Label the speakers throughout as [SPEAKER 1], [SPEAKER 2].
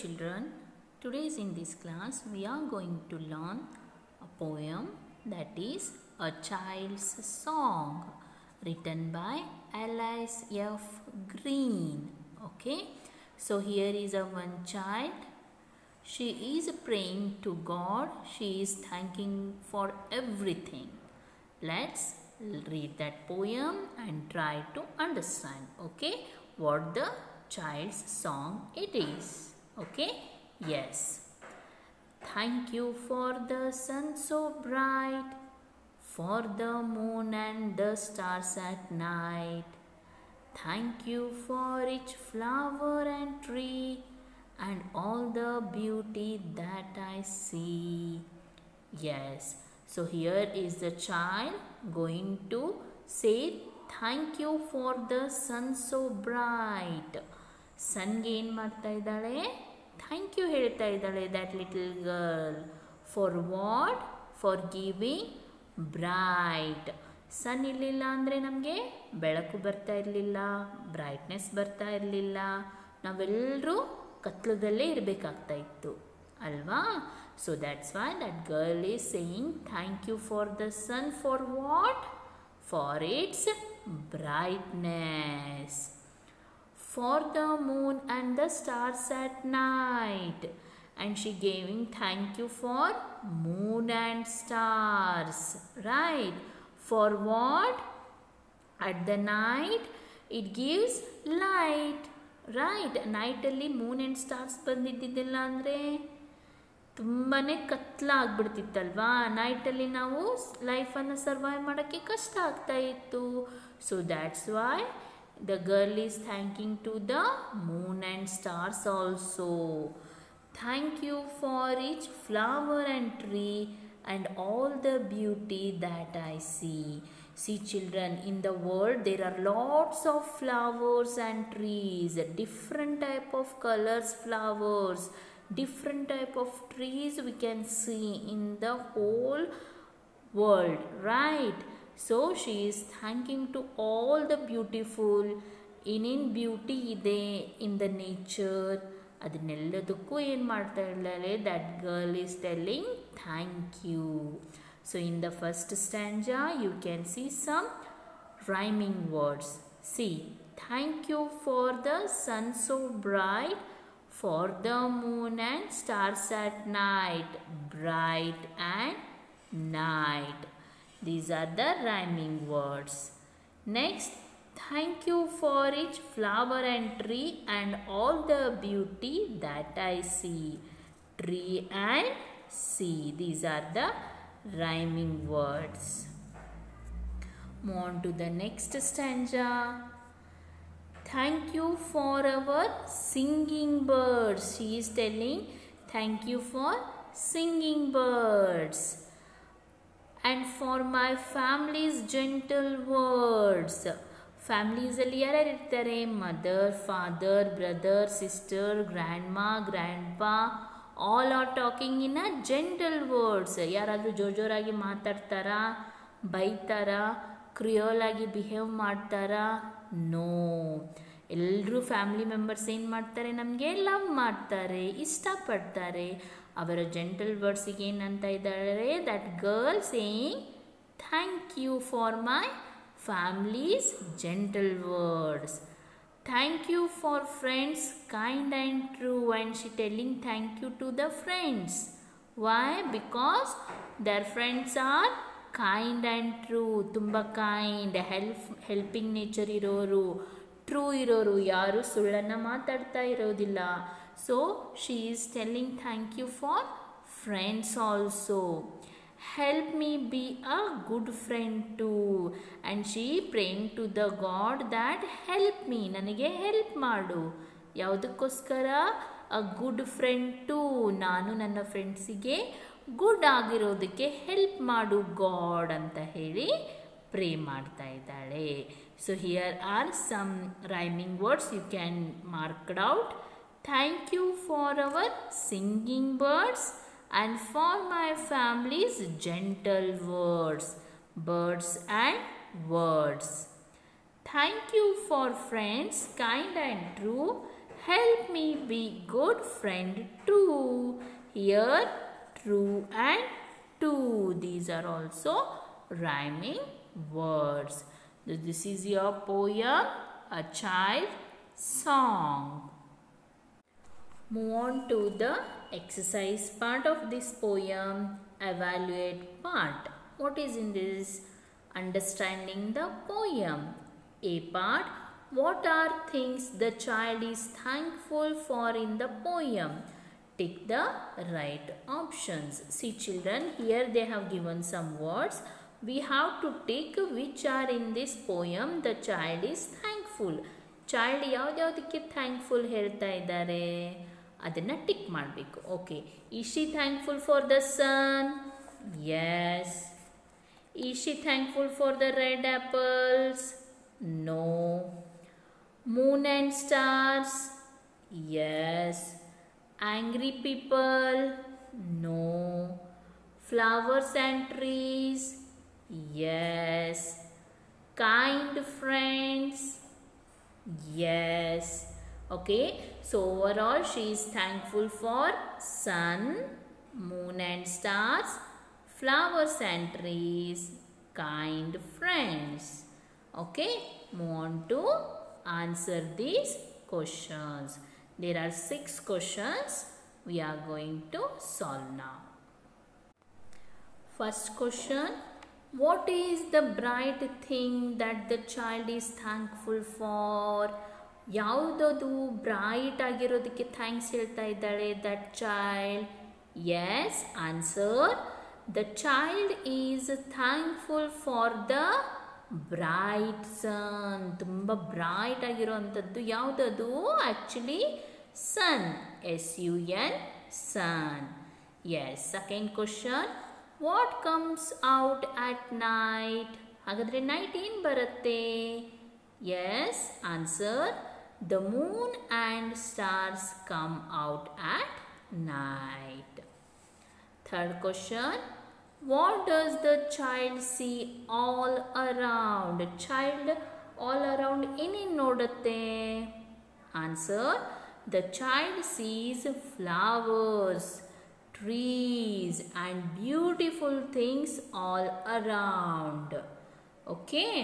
[SPEAKER 1] children, today in this class we are going to learn a poem that is A Child's Song written by Alice F. Green. Okay, so here is a one child. She is praying to God. She is thanking for everything. Let's read that poem and try to understand, okay, what the child's song it is. Okay, yes. Thank you for the sun so bright, for the moon and the stars at night. Thank you for each flower and tree and all the beauty that I see. Yes, so here is the child going to say thank you for the sun so bright. Sunge ಏನು ಮಾಡ್ತಾ ಇದ್ದಾಳೆ? Thank you ಹೇಳ್ತಾ ಇದ್ದಾಳೆ that little girl. For what? For giving bright. ಸನ್ ಇರಲಿಲ್ಲ ಅಂದರೆ ನಮಗೆ ಬೆಳಕು ಬರ್ತಾ ಇರಲಿಲ್ಲ, ಬ್ರೈಟ್ನೆಸ್ ಬರ್ತಾ ಇರಲಿಲ್ಲ, ನಾವೆಲ್ಲರೂ ಕತ್ಲದಲ್ಲೇ ಇರಬೇಕಾಗ್ತಾ ಇತ್ತು ಅಲ್ವಾ? So that's why that girl is saying thank you for the sun. For what? For its brightness. For the moon and the stars at night. And she giving thank you for moon and stars. Right? For what? At the night it gives light. Right? Night alli moon and stars ಬಂದಿದ್ದಿಲ್ಲ ಅಂದರೆ ತುಂಬಾ ಕತ್ಲಾಗ್ಬಿಡ್ತಿತ್ತಲ್ವಾ? ನೈಟಲ್ಲಿ ನಾವು ಲೈಫನ್ನು survive ಮಾಡೋಕ್ಕೆ ಕಷ್ಟ ಆಗ್ತಾ ಇತ್ತು. So that's why the girl is thanking to the moon and stars also. Thank you for each flower and tree and all the beauty that I see. See children, in the world there are lots of flowers and trees, different type of colors flowers, different type of trees we can see in the whole world, right? So she is thanking to all the beautiful in beauty ide in the nature. ಅದನ್ನೆಲ್ಲದಕ್ಕೂ ಏನು ಮಾಡ್ತಾ ಇದ್ದಾಳೆ? That girl is telling thank you. So in the first stanza you can see some rhyming words. See thank you for the sun so bright, for the moon and stars at night, bright and night. These are the rhyming words. Next, thank you for each flower and tree and all the beauty that I see. Tree and see. These are the rhyming words. Move on to the next stanza. Thank you for our singing birds. She is telling thank you for singing birds. And for my family's gentle words. ಫ್ಯಾಮ್ಲೀಸಲ್ಲಿ ಯಾರ್ಯಾರು ಇರ್ತಾರೆ? Mother, father, brother, sister, grand ಮಾ, grand ಪಾ. All are talking in a gentle words. ಯಾರಾದರೂ ಜೋರಾಗಿ ಮಾತಾಡ್ತಾರಾ? ಬೈತಾರಾ? ಕ್ರಿಯೋಲ್ ಆಗಿ behave ಮಾಡ್ತಾರಾ? No. ಎಲ್ಲರೂ ಫ್ಯಾಮಿಲಿ ಮೆಂಬರ್ಸ್ ಏನು ಮಾಡ್ತಾರೆ? ನಮಗೆ ಲವ್ ಮಾಡ್ತಾರೆ, ಇಷ್ಟಪಡ್ತಾರೆ. ಅವರ ಜೆಂಟಲ್ ವರ್ಡ್ಸಿಗೆ ಏನಂತ ಇದ್ದಾರೆ? That girl saying thank you for my family's gentle words. Thank you for friends kind and true. And she telling thank you to the friends. Why? Because their friends are kind and true. Tumba kind, helping nature iroru, true iroru, yaru sullana ಮಾತಾಡ್ತಾ ಇರೋದಿಲ್ಲ. So she is telling thank you for friends also. Help me be a good friend too. And she praying to the God that help me. ನನಗೆ help ಮಾಡು. ಯಾವುದಕ್ಕೋಸ್ಕರ? A good friend too. ನಾನು ನನ್ನ ಫ್ರೆಂಡ್ಸಿಗೆ good ಆಗಿರೋದಕ್ಕೆ help ಮಾಡು god ಅಂತ ಹೇಳಿ ಪ್ರೇ ಮಾಡ್ತಾ ಇದ್ದಾಳೆ. So here are some rhyming words you can mark out. Thank you for our singing birds and for my family's gentle words. Birds and words. Thank you for friends kind and true. help me be good friend too. Here, true and two. These are also rhyming words. This is your poem, A Child Song. Move on to the exercise part of this poem, evaluate part. What is in this? Understanding the poem. A part, what are things the child is thankful for in the poem? Tick the right options. See children, here they have given some words. We have to tick which are in this poem the child is thankful. Child ಯಾವ್ದಕ್ಕೆ thankful ಹೇಳ್ತಾ ಇದ್ದಾರೆ ಅದನ್ನ tick ಮಾಡಬೇಕು. Okay. Is she thankful for the sun? Yes. Is she thankful for the red apples? No. Moon and stars? Yes. Angry people? No. Flowers and trees? Yes. Kind friends? Yes. Okay. So overall she is thankful for sun, moon and stars, flowers and trees, kind friends. Okay. Move on to answer these questions. There are 6 questions we are going to solve now. First question. What is the bright thing that the child is thankful for? ಯಾವುದದು bright ಆಗಿರೋದಕ್ಕೆ thanks ಹೇಳ್ತಾ ಇದ್ದಾಳೆ that child? Yes answer, the child is thankful for the bright sun. ತುಂಬ bright ಆಗಿರೋವಂಥದ್ದು ಯಾವುದದು? Actually sun, SUN, sun. Yes. Second question, what comes out at night? ಹಾಗಾದರೆ night ಏನು ಬರುತ್ತೆ? Yes answer, the moon and stars come out at night. Third question, what does the child see all around? Child all around ಏನೇನು ನೋಡುತ್ತೆ? Answer, the child sees flowers, trees and beautiful things all around. Okay.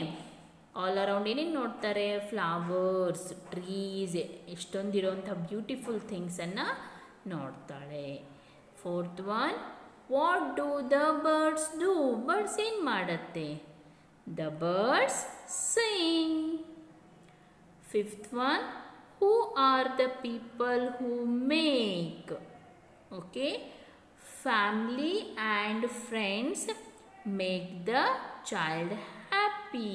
[SPEAKER 1] All around ಏನೇನು ನೋಡ್ತಾರೆ? Flowers, trees, ಎಷ್ಟೊಂದಿರೋಂಥ beautiful ಥಿಂಗ್ಸನ್ನು ನೋಡ್ತಾಳೆ. Fourth one, what do the birds do? Birds ಏನು ಮಾಡುತ್ತೆ? The birds Singh. Fifth one, who are the people who make? Okay, family and friends make the child happy.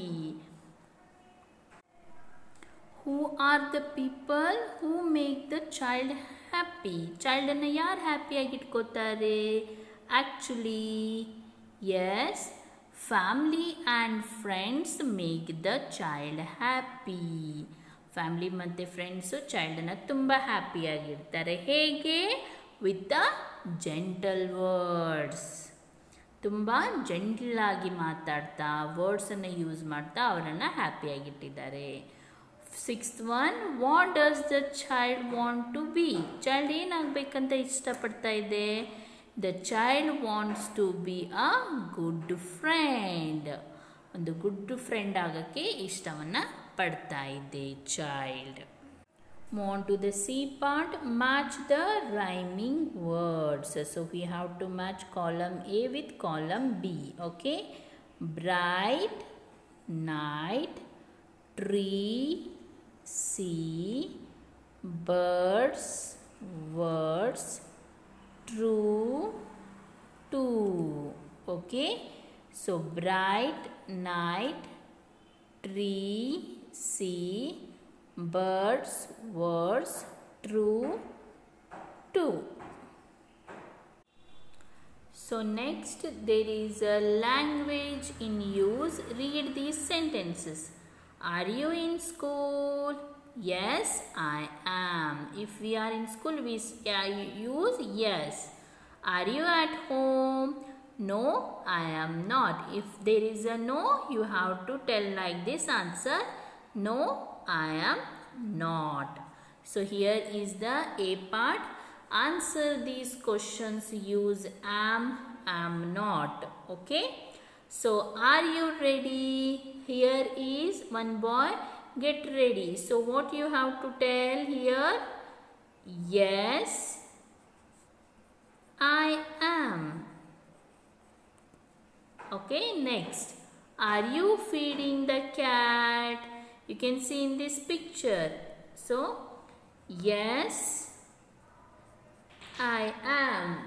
[SPEAKER 1] Who are the people who make the child happy? Child ಅನ್ನು ಯಾರು happy ಆಗಿ ಇಟ್ಕೋತಾರೆ? Actually yes, family and friends make the child happy. Family ಮತ್ತು friends ಚೈಲ್ಡನ್ನು ತುಂಬ ಹ್ಯಾಪಿಯಾಗಿರ್ತಾರೆ. ಹೇಗೆ? With the gentle words. ತುಂಬ ಜೆಂಟಲಾಗಿ ಮಾತಾಡ್ತಾ ವರ್ಡ್ಸನ್ನು ಯೂಸ್ ಮಾಡ್ತಾ ಅವರನ್ನು ಹ್ಯಾಪಿಯಾಗಿಟ್ಟಿದ್ದಾರೆ. Sixth one, what does the child want to be? Child ಏನಾಗಬೇಕಂತ ಇಷ್ಟಪಡ್ತಾ ಇದೆ? The child wants to be a good friend. ಒಂದು ಗುಡ್ ಫ್ರೆಂಡ್ ಆಗೋಕ್ಕೆ ಇಷ್ಟವನ್ನು ಪಡ್ತಾ ಇದೆ child. Move on to the C part, match the rhyming words. So we have to match column A with column B. Okay, bright, night, tree, sea, birds, words, true, two. Okay, so bright, night, tree, sea, birds, words, true, two. So next there is a language in use. Read these sentences. Are you in school? Yes, I am. If we are in school, we use yes. Are you at home? No, I am not. If there is a no, you have to tell like this answer. No, I am not. So here is the A part. Answer these questions. Use am not. Okay. So are you ready? Here is one boy. Get ready. So what you have to tell here? Yes, I am. Okay, next. Are you feeding the cat? You can see in this picture. So, yes, I am.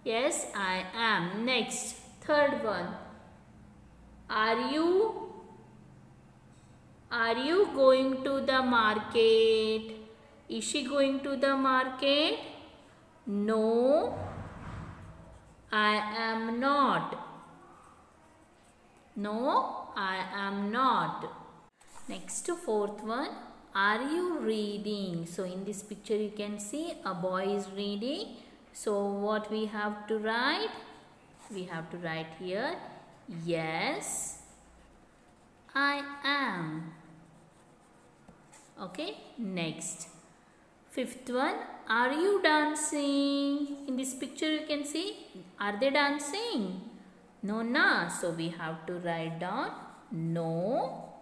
[SPEAKER 1] Yes, I am. Next, third one. Are you going to the market? Is she going to the market? No, I am not. No, I am not. Next, fourth one. Are you reading? So in this picture you can see a boy is reading. So what we have to write? We have to write here, yes, I am. Okay, next. Fifth one, are you dancing? In this picture you can see, are they dancing? No, na. So we have to write down, no,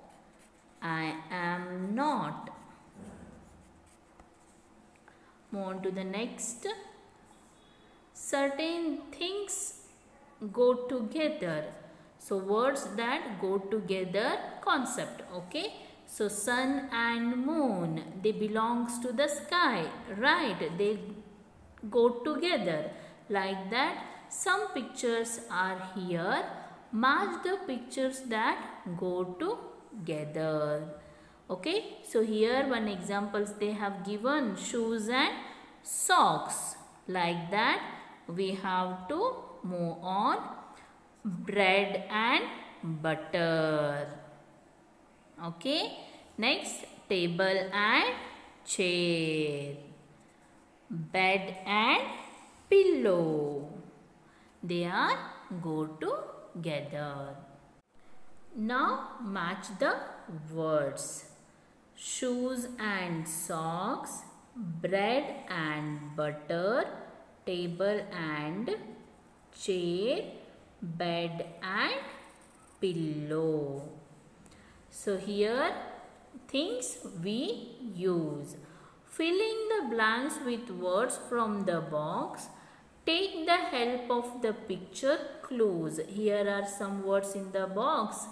[SPEAKER 1] I am not. Move on to the next. Certain things go together. So words that go together concept. Okay. So sun and moon, they belongs to the sky, right? They go together. Like that, some pictures are here. Match the pictures that go together. Okay. So here one examples they have given shoes and socks. Like that, we have to move on. Bread and butter. Okay. Next, table and chair. Bed and pillow. They are go together. Now match the words. Shoes and socks. Bread and butter. Table and chair. Bed and pillow. So here things we use. Filling the blanks with words from the box. Take the help of the picture clues. Here are some words in the box.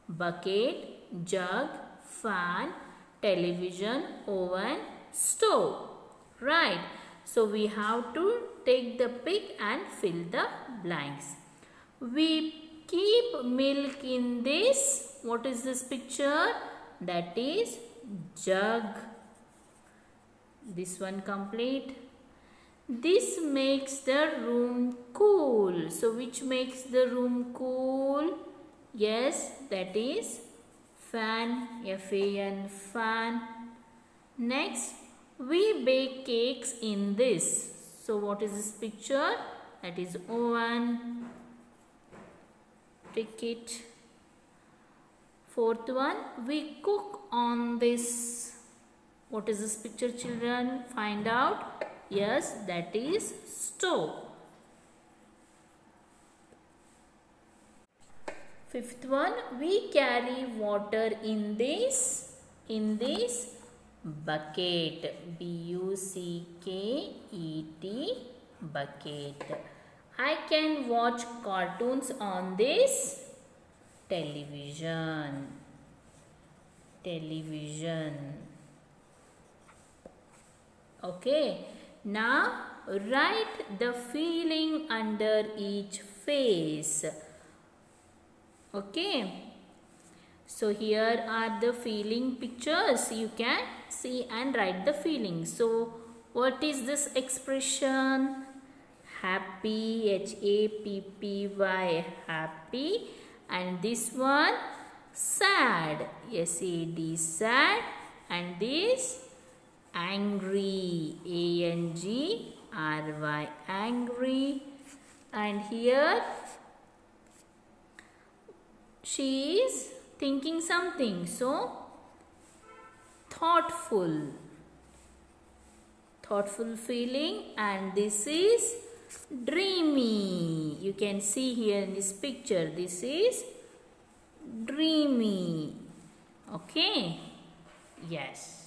[SPEAKER 1] Bucket, jug, fan, television, oven, stove. Right. So we have to take the pick and fill the blanks. We keep milk in this. What is this picture? That is jug. This one complete. This makes the room cool. So which makes the room cool? Yes, that is fan. F-A-N, fan. Next, we bake cakes in this. So what is this picture? That is oven. Take it. Fourth one, we cook on this. What is this picture, children? Find out. Yes, that is stove. Fifth one, we carry water in this bucket. B-U-C-K-E-T, bucket. I can watch cartoons on this television. Okay. Now write the feeling under each face. Okay. So here are the feeling pictures. You can see and write the feeling. So what is this expression? Happy, H-A-P-P-Y, happy. And this one, sad, S-A-D, sad. And this, angry, A-N-G-R-Y, angry. And here, she is thinking something. So, thoughtful. Thoughtful feeling, and this is dreamy. You can see here in this picture, this is dreamy. Okay, yes.